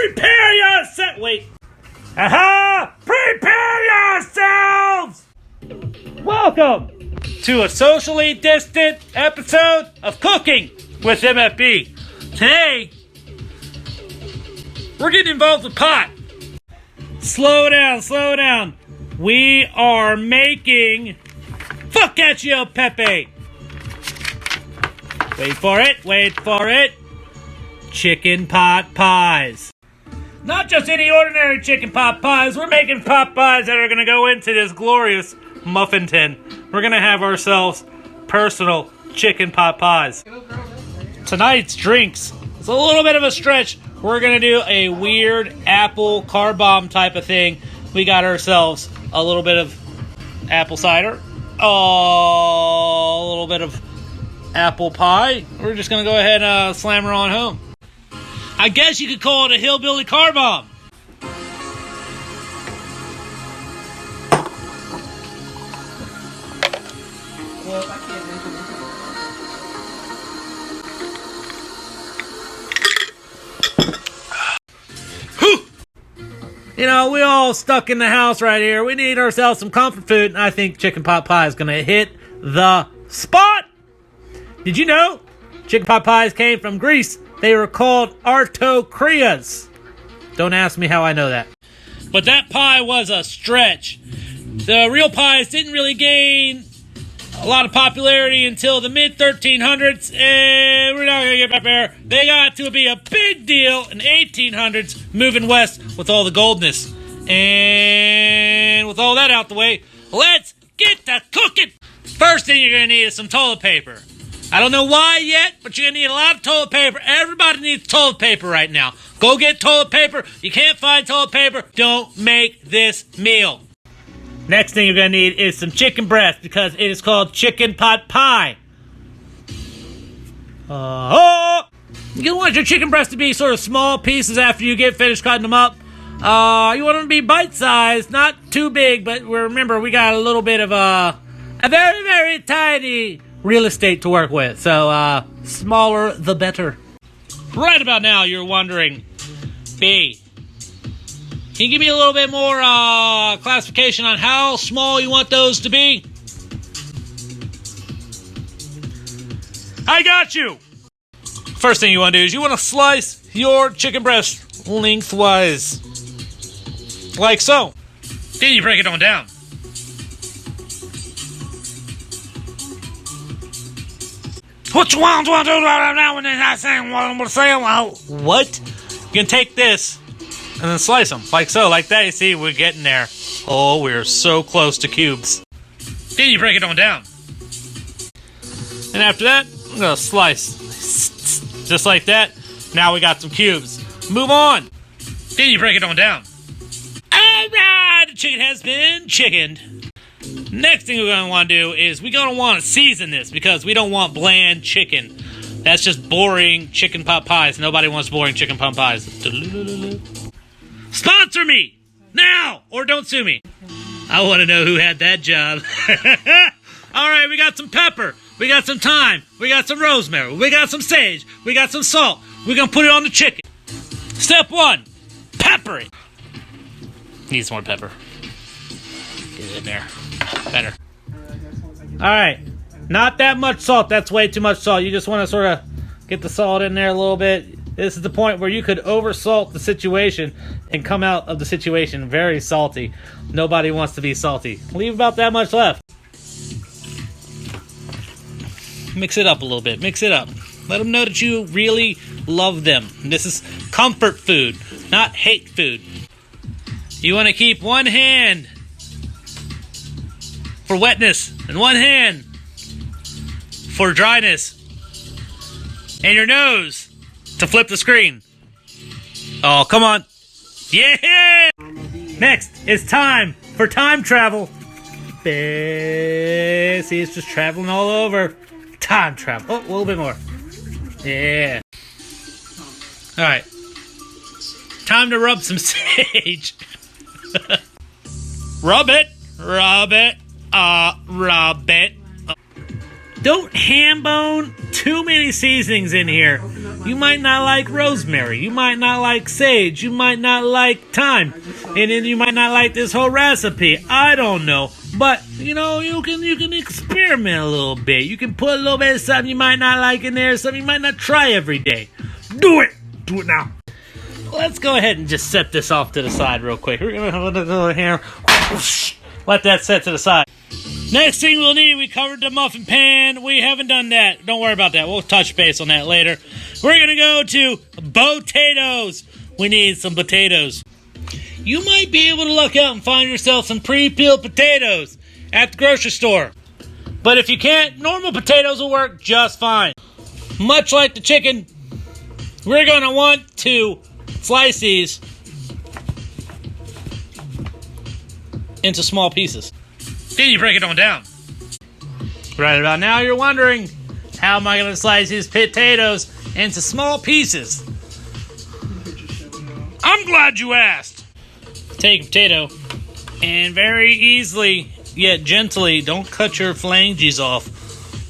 Prepare yourself. Wait. Aha! Prepare yourselves! Welcome to a socially distant episode of Cooking with MFB. Today, we're getting involved with pot. Slow down. We are making focaccia pepe. Wait for it. Chicken pot pies. Not just any ordinary chicken pot pies. We're making pot pies that are going to go into this glorious muffin tin. We're going to have ourselves personal chicken pot pies. Tonight's drinks is a little bit of a stretch. We're going to do a weird apple car bomb type of thing. We got ourselves a little bit of apple cider. A little bit of apple pie. We're just going to go ahead and slam her on home. I guess you could call it a hillbilly car bomb. You know, we all stuck in the house right here. We need ourselves some comfort food, and I think chicken pot pie is going to hit the spot. Did you know chicken pot pies came from Greece? They were called artokrias. Don't ask me how I know that. But that pie was a stretch. The real pies didn't really gain a lot of popularity until the mid-1300s, and we're not going to get back there. They got to be a big deal in the 1800s, moving west with all the goldness. And with all that out the way, let's get to cooking. First thing you're going to need is some toilet paper. I don't know why yet, but you're going to need a lot of toilet paper. Everybody needs toilet paper right now. Go get toilet paper. You can't find toilet paper, don't make this meal. Next thing you're going to need is some chicken breast, because it is called chicken pot pie. You want your chicken breast to be sort of small pieces after you get finished cutting them up. You want them to be bite-sized, not too big, but remember, we got a little bit of a very, very tiny real estate to work with, so smaller the better. Right about now, you're wondering, B, can you give me a little bit more classification on how small you want those to be? I got you! First thing you want to do is you want to slice your chicken breast lengthwise. Like so. Then you break it on down. What you want to do right now when they're not saying what I'm saying? What? You're going to take this and then slice them, like so, like that. You see, we're getting there. Oh, we're so close to cubes. Then you break it on down. And after that, I'm going to slice. Just like that. Now we got some cubes. Move on. Then you break it on down. Alright, the chicken has been chickened. Next thing we're going to want to do is we're going to want to season this, because we don't want bland chicken. That's just boring chicken pot pies. Nobody wants boring chicken pot pies. Sponsor me! Now! Or don't sue me. I want to know who had that job. Alright, we got some pepper. We got some thyme. We got some rosemary. We got some sage. We got some salt. We're going to put it on the chicken. Step 1. Pepper it. Needs more pepper. Get it in there. Better. Alright. Not that much salt. That's way too much salt. You just want to sort of get the salt in there a little bit. This is the point where you could oversalt the situation and come out of the situation very salty. Nobody wants to be salty. Leave about that much left. Mix it up a little bit. Mix it up. Let them know that you really love them. This is comfort food, not hate food. You want to keep one hand for wetness and one hand for dryness, and your nose to flip the screen. Oh, come on. Yeah! Next, it's time for time travel. See, it's just traveling all over. Time travel. Oh, a little bit more. Yeah. Alright. Time to rub some sage. Rub it. Rub it. Rub it. Don't ham bone too many seasonings in here. You might not like rosemary. You might not like sage. You might not like thyme. And then you might not like this whole recipe. I don't know. But, you know, you can experiment a little bit. You can put a little bit of something you might not like in there, something you might not try every day. Do it! Do it now. Let's go ahead and just set this off to the side real quick. We're going to hold it over here. Let that set to the side. Next thing we'll need, we covered the muffin pan. We haven't done that. Don't worry about that. We'll touch base on that later. We're going to go to potatoes. We need some potatoes. You might be able to look out and find yourself some pre-peeled potatoes at the grocery store. But if you can't, normal potatoes will work just fine. Much like the chicken, we're going to want to slice these into small pieces. Then you break it on down. Right about now, you're wondering, how am I going to slice these potatoes into small pieces? I'm glad you asked. Take a potato and very easily, yet gently, don't cut your phalanges off.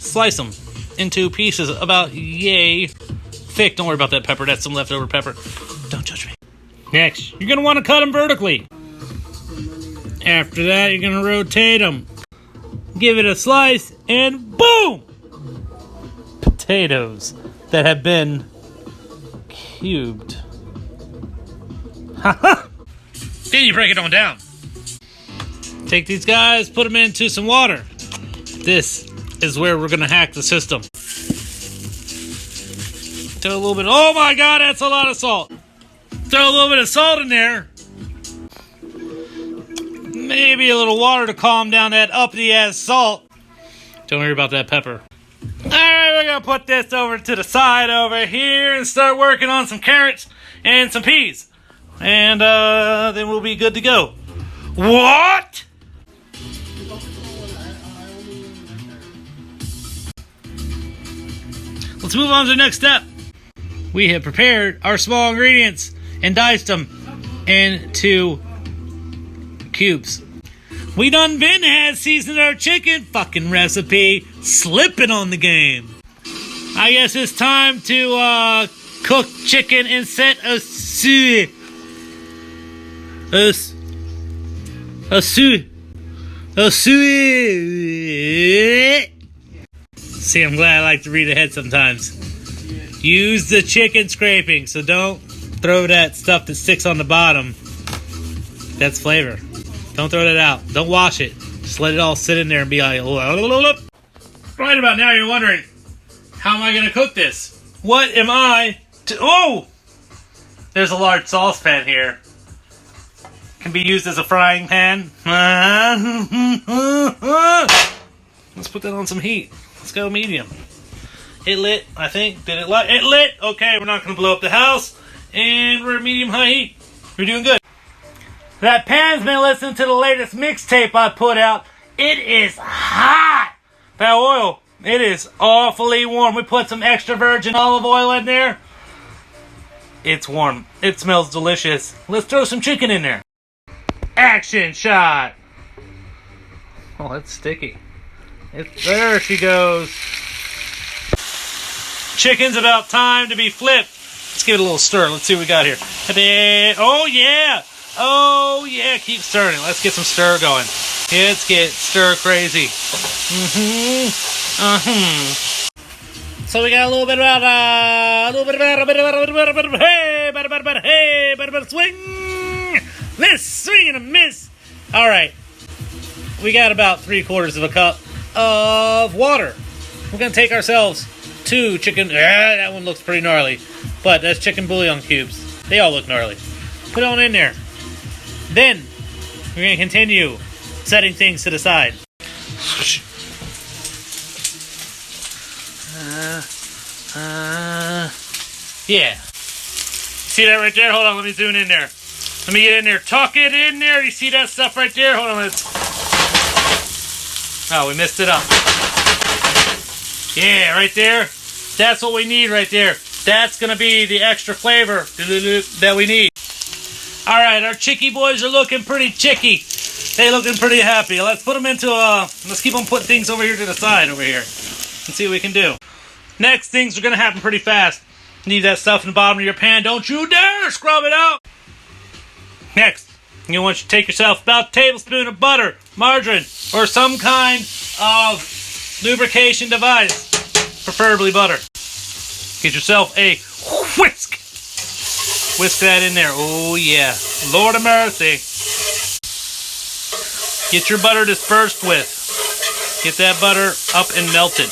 Slice them into pieces about yay thick. Don't worry about that pepper. That's some leftover pepper. Don't judge me. Next, you're going to want to cut them vertically. After that, you're going to rotate them. Give it a slice, and boom! Potatoes that have been cubed. Haha! Then you break it on down. Take these guys, put them into some water. This is where we're going to hack the system. Throw a little bit. Oh my God, that's a lot of salt. Throw a little bit of salt in there. Maybe a little water to calm down that uppity-ass salt. Don't worry about that pepper. Alright, we're going to put this over to the side over here and start working on some carrots and some peas. And then we'll be good to go. What? Let's move on to the next step. We have prepared our small ingredients and diced them into cubes. We done had seasoned our chicken. Fucking recipe. Slipping on the game. I guess it's time to cook chicken and set a See, I'm glad I like to read ahead sometimes. Use the chicken scraping, so don't throw that stuff that sticks on the bottom. That's flavor. Don't throw that out. Don't wash it. Just let it all sit in there and be like... Right about now, you're wondering, how am I going to cook this? What am I to... Oh! There's a large saucepan here. Can be used as a frying pan. Let's put that on some heat. Let's go medium. It lit, I think. Did it light? It lit! Okay, we're not going to blow up the house. And we're at medium-high heat. We're doing good. That pan's been listening to the latest mixtape I put out. It is hot! That oil, it is awfully warm. We put some extra virgin olive oil in there. It's warm. It smells delicious. Let's throw some chicken in there. Action shot! Oh, that's sticky. There she goes. Chicken's about time to be flipped. Let's give it a little stir. Let's see what we got here. Oh, yeah! Oh, yeah, keep stirring it. Let's get some stir going. Let's get stir crazy. So we got a little bit about, swing. Miss, swing and a miss. All right. We got about 3/4 of a cup of water. We're going to take ourselves 2 chicken. That one looks pretty gnarly. But that's chicken bouillon cubes. They all look gnarly. Put it on in there. Then, we're going to continue setting things to the side. Yeah. See that right there? Hold on, let me zoom in there. Let me get in there. Tuck it in there. You see that stuff right there? Hold on. Oh, we messed it up. Yeah, right there. That's what we need right there. That's going to be the extra flavor that we need. All right, our chicky boys are looking pretty chicky. They looking pretty happy. Let's put them into let's keep on putting things over here to the side over here. and see what we can do. Next, things are going to happen pretty fast. Leave that stuff in the bottom of your pan. Don't you dare scrub it out. Next, you want to take yourself about a tablespoon of butter, margarine, or some kind of lubrication device, preferably butter. Get yourself a whisk. Whisk that in there. Oh, yeah. Lord of mercy. Get your butter dispersed with. Get that butter up and melted.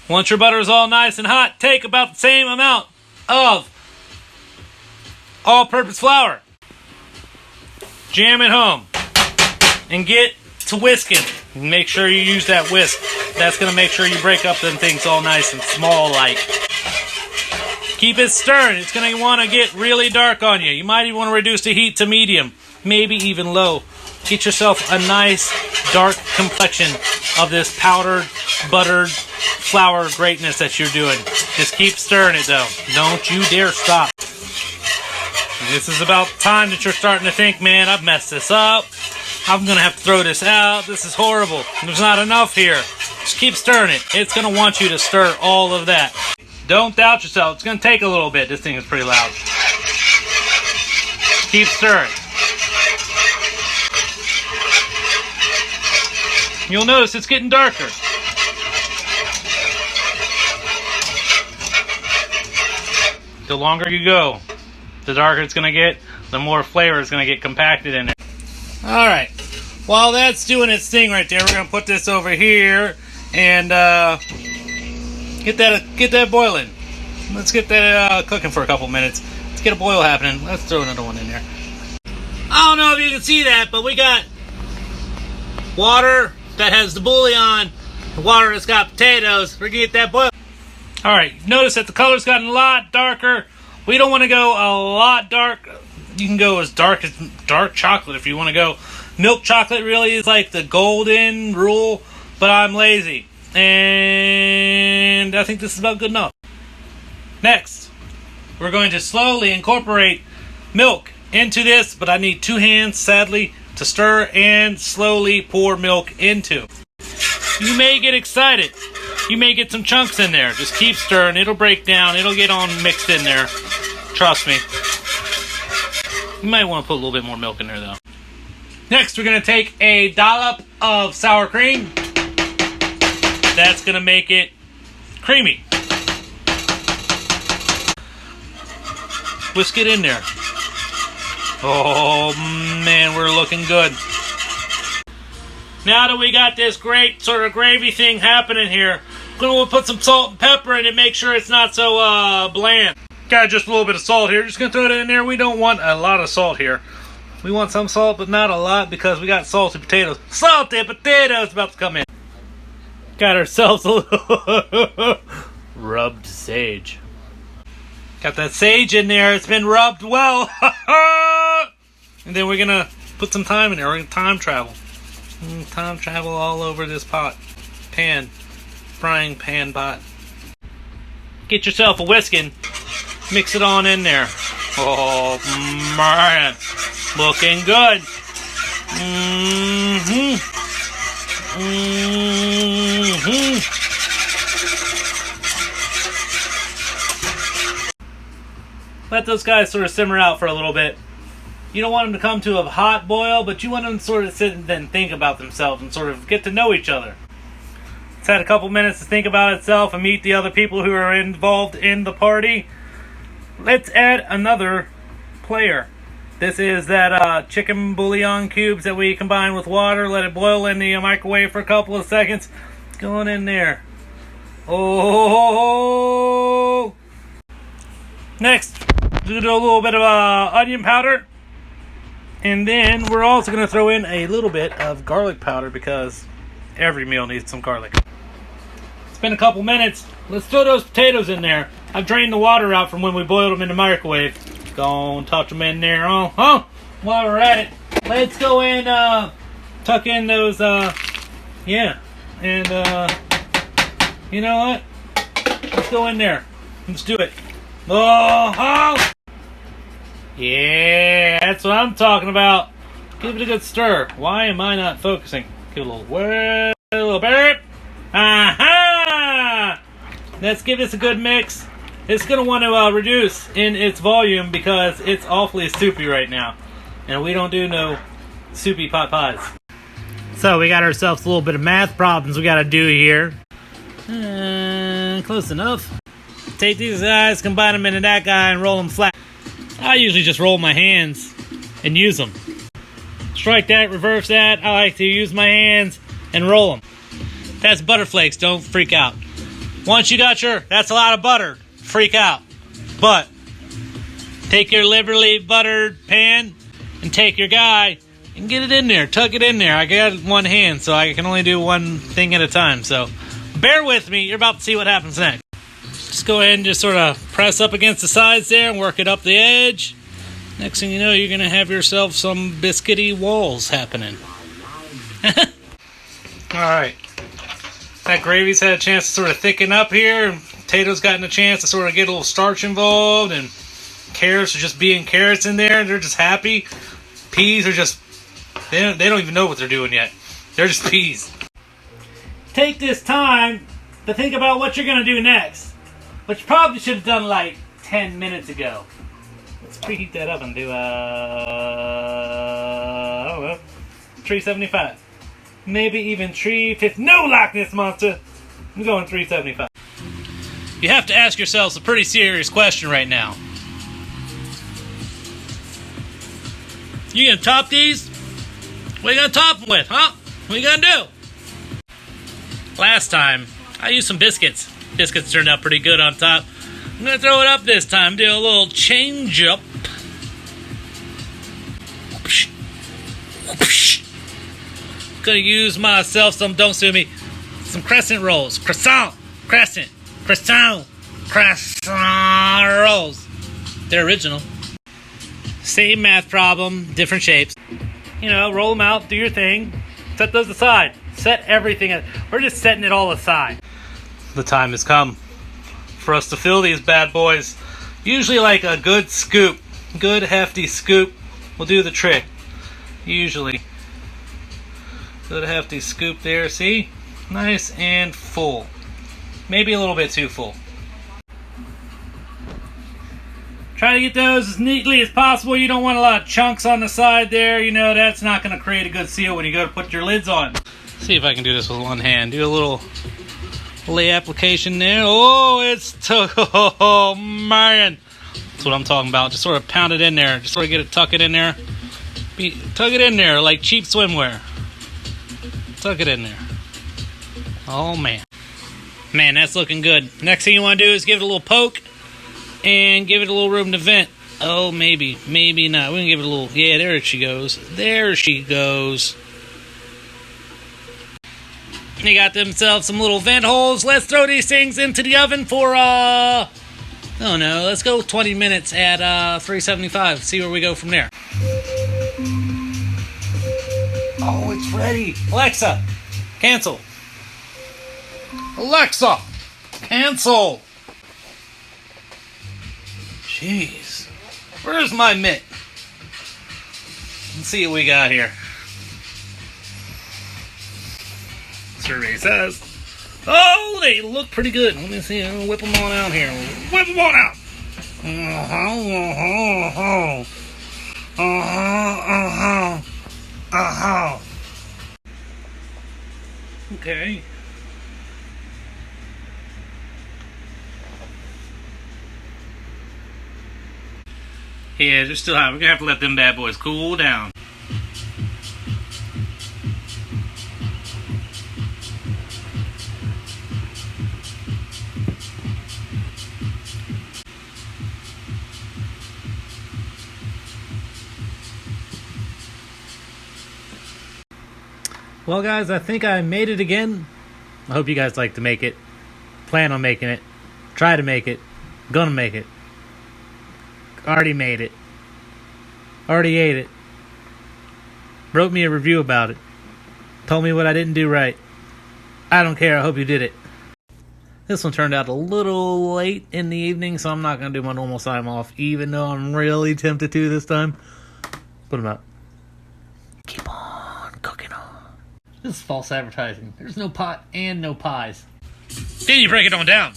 Once your butter is all nice and hot, take about the same amount of all-purpose flour. Jam it home. And get to whisking. Make sure you use that whisk. That's going to make sure you break up them things all nice and small like. Keep it stirring. It's going to want to get really dark on you. You might even want to reduce the heat to medium, maybe even low. Get yourself a nice dark complexion of this powdered, buttered flour greatness that you're doing. Just keep stirring it though. Don't you dare stop. This is about time that you're starting to think, man, I've messed this up. I'm going to have to throw this out. This is horrible. There's not enough here. Just keep stirring it. It's going to want you to stir all of that. Don't doubt yourself. It's going to take a little bit. This thing is pretty loud. Keep stirring. You'll notice it's getting darker. The longer you go, the darker it's going to get, the more flavor is going to get compacted in there. Alright, while that's doing its thing right there, we're going to put this over here and get that boiling. Let's get that cooking for a couple minutes. Let's get a boil happening. Let's throw another one in there. I don't know if you can see that, but we got water that has the bouillon, the water that's got potatoes. We're going to get that boil. Alright, notice that the color's gotten a lot darker. We don't want to go a lot dark. You can go as dark chocolate if you want to go. Milk chocolate really is like the golden rule, but I'm lazy. And I think this is about good enough. Next, we're going to slowly incorporate milk into this, but I need 2 hands, sadly, to stir and slowly pour milk into. You may get excited. You may get some chunks in there. Just keep stirring. It'll break down. It'll get all mixed in there. Trust me. You might want to put a little bit more milk in there, though. Next, we're going to take a dollop of sour cream. That's going to make it creamy. Whisk it in there. Oh, man, we're looking good. Now that we got this great sort of gravy thing happening here, we're going to put some salt and pepper in it, make sure it's not so bland. Got just a little bit of salt here. Just going to throw it in there. We don't want a lot of salt here. We want some salt, but not a lot because we got salty potatoes. Salty potatoes about to come in. Got ourselves a little rubbed sage. Got that sage in there. It's been rubbed well. And then we're going to put some thyme in there. We're going to time travel. Time travel all over this pot. Pan. Frying pan pot. Get yourself a whisking. Mix it on in there. Oh, man. Looking good. Mm-hmm. Mm-hmm. Let those guys sort of simmer out for a little bit. You don't want them to come to a hot boil, but you want them to sort of sit and then think about themselves and sort of get to know each other. It's had a couple minutes to think about itself and meet the other people who are involved in the party. Let's add another player. This is that chicken bouillon cubes that we combine with water. Let it boil in the microwave for a couple of seconds. It's going in there. Oh! Next, do a little bit of onion powder. And then we're also going to throw in a little bit of garlic powder because every meal needs some garlic. It's been a couple minutes. Let's throw those potatoes in there. I've drained the water out from when we boiled them in the microwave. Go and tuck them in there. While we're at it, let's go and tuck in those, yeah. And, you know what? Let's go in there. Let's do it. Oh! Yeah, that's what I'm talking about. Give it a good stir. Why am I not focusing? Give it a little whirl, a little burp. Aha! Let's give this a good mix. It's going to want to reduce in its volume because it's awfully soupy right now. And we don't do no soupy pot pies. So we got ourselves a little bit of math problems we got to do here. Close enough. Take these guys, combine them into that guy, and roll them flat. I usually just roll my hands and use them. Strike that, reverse that. I like to use my hands and roll them. That's butter flakes. Don't freak out. Once you got that's a lot of butter. Freak out. But take your liberally buttered pan and take your guy and get it in there. Tuck it in there. I got one hand, so I can only do one thing at a time. So bear with me. You're about to see what happens next. Just go ahead and just sort of press up against the sides there and work it up the edge. Next thing you know, you're going to have yourself some biscuity walls happening. Alright. That gravy's had a chance to sort of thicken up here. Potatoes gotten a chance to sort of get a little starch involved. And carrots are just being carrots in there. They're just happy. Peas are just... They don't even know what they're doing yet. They're just peas. Take this time to think about what you're going to do next. Which you probably should have done like 10 minutes ago. Let's preheat that up and do, I don't know, 375. Maybe even 350. No, Loch Ness Monster! I'm going 375. You have to ask yourselves a pretty serious question right now. You gonna top these? What are you gonna top them with, huh? What are you gonna do? Last time, I used some biscuits. Biscuits turned out pretty good on top. I'm going to throw it up this time. Do a little change up. Going to use myself some, don't sue me, some crescent rolls. Croissant rolls. They're original. Same math problem, different shapes. You know, roll them out, do your thing. Set those aside. Set everything. We're just setting it all aside. The time has come for us to fill these bad boys. Usually like a good scoop, good hefty scoop will do the trick. Usually. Good hefty scoop there, see? Nice and full. Maybe a little bit too full. Try to get those as neatly as possible. You don't want a lot of chunks on the side there. You know, that's not going to create a good seal when you go to put your lids on. See if I can do this with one hand. Do a little lay application there. Oh, oh man. That's what I'm talking about. Just sort of pound it in there. Just sort of tuck it in there. Tuck it in there like cheap swimwear. Tuck it in there. Oh man. Man, that's looking good. Next thing you want to do is give it a little poke and give it a little room to vent. Oh, maybe not. We can give it a little. Yeah, there she goes. There she goes. They got themselves some little vent holes. Let's throw these things into the oven for, I don't know, let's go 20 minutes at 375. See where we go from there. Oh, it's ready. Alexa, cancel. Alexa, cancel. Jeez. Where's my mitt? Let's see what we got here. Survey says, oh, they look pretty good. Let me see. I'll whip them on out here. Whip them on out. Okay. Yeah, they're still hot. We're gonna have to let them bad boys cool down. Well, guys, I think I made it again. I hope you guys like to make it. Plan on making it. Try to make it. Gonna make it. Already made it. Already ate it. Wrote me a review about it. Told me what I didn't do right. I don't care. I hope you did it. This one turned out a little late in the evening, so I'm not going to do my normal time off, even though I'm really tempted to this time. Put them out. Keep on cooking on. This is false advertising. There's no pot and no pies. Then you break it on down.